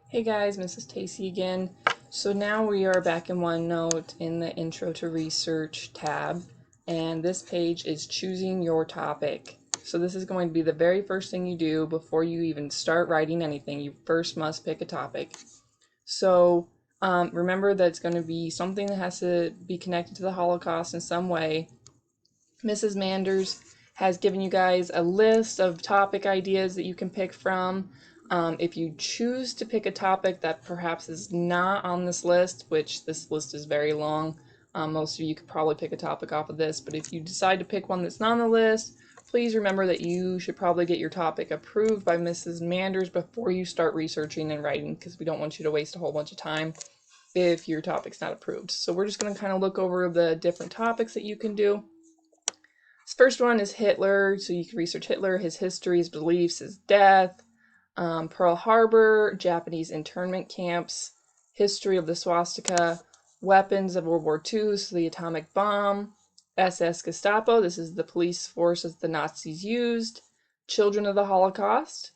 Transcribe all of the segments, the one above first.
Hey guys, Mrs. Tacey again. So now we are back in OneNote in the Intro to Research tab, and this page is choosing your topic. So this is going to be the very first thing you do before you even start writing anything. You first must pick a topic. So remember that it's going to be something that has to be connected to the Holocaust in some way. Mrs. Manders has given you guys a list of topic ideas that you can pick from. If you choose to pick a topic that perhaps is not on this list, which this list is very long, most of you could probably pick a topic off of this, but if you decide to pick one that's not on the list, please remember that you should probably get your topic approved by Mrs. Manders before you start researching and writing, because we don't want you to waste a whole bunch of time if your topic's not approved. So we're just going to kind of look over the different topics that you can do. This first one is Hitler, so you can research Hitler, his history, his beliefs, his death, Pearl Harbor, Japanese internment camps, history of the swastika, weapons of World War II, so the atomic bomb, SS Gestapo, this is the police forces the Nazis used, children of the Holocaust,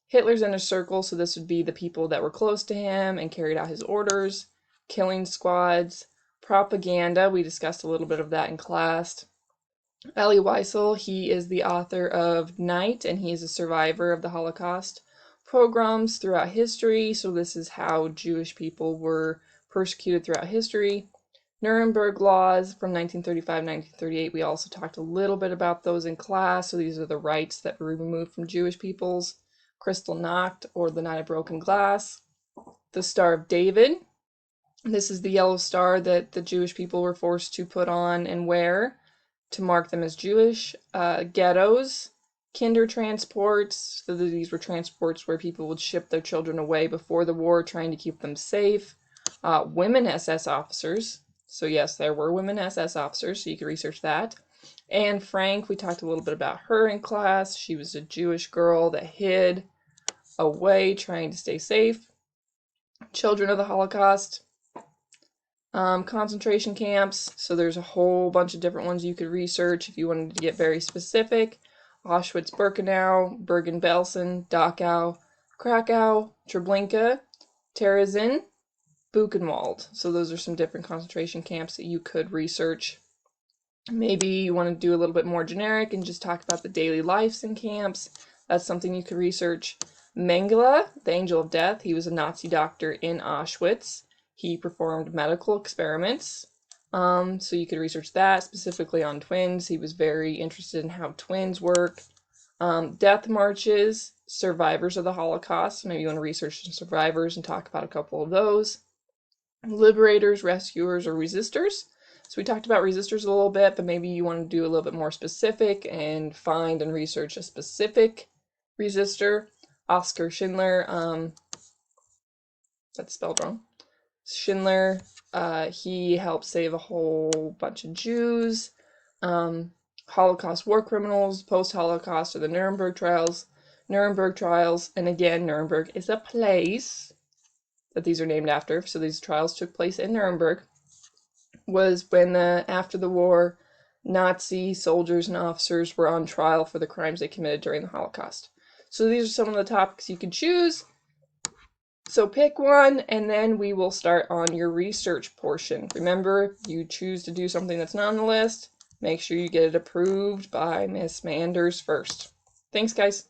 Hitler's inner circle, so this would be the people that were close to him and carried out his orders, killing squads, propaganda, we discussed a little bit of that in class. Elie Wiesel, he is the author of Night, and he is a survivor of the Holocaust. Pogroms throughout history, so this is how Jewish people were persecuted throughout history. Nuremberg laws from 1935-1938, we also talked a little bit about those in class, so these are the rights that were removed from Jewish peoples. Kristallnacht, or the Night of Broken Glass. The Star of David, this is the yellow star that the Jewish people were forced to put on and wear to mark them as Jewish. Ghettos, kinder transports, so these were transports where people would ship their children away before the war, trying to keep them safe. Women SS officers, so yes, there were women SS officers, so you can research that. Anne Frank, we talked a little bit about her in class. She was a Jewish girl that hid away, trying to stay safe. Children of the Holocaust. Concentration camps, so there's a whole bunch of different ones you could research if you wanted to get very specific. Auschwitz-Birkenau, Bergen-Belsen, Dachau, Krakow, Treblinka, Terezin, Buchenwald. So those are some different concentration camps that you could research. Maybe you want to do a little bit more generic and just talk about the daily lives in camps. That's something you could research. Mengele, the Angel of Death, he was a Nazi doctor in Auschwitz. He performed medical experiments, so you could research that, specifically on twins. He was very interested in how twins work. Death marches, survivors of the Holocaust. Maybe you want to research some survivors and talk about a couple of those. Liberators, rescuers, or resistors. So we talked about resistors a little bit, but maybe you want to do a little bit more specific and find and research a specific resistor. Oskar Schindler, that's spelled wrong. Schindler, he helped save a whole bunch of Jews. Holocaust war criminals, post-Holocaust, or the Nuremberg trials. Nuremberg trials, and again, Nuremberg is a place that these are named after, so these trials took place in Nuremberg, was when after the war, Nazi soldiers and officers were on trial for the crimes they committed during the Holocaust. So these are some of the topics you can choose. So pick one, and then we will start on your research portion. Remember, if you choose to do something that's not on the list, make sure you get it approved by Miss Manders first. Thanks, guys.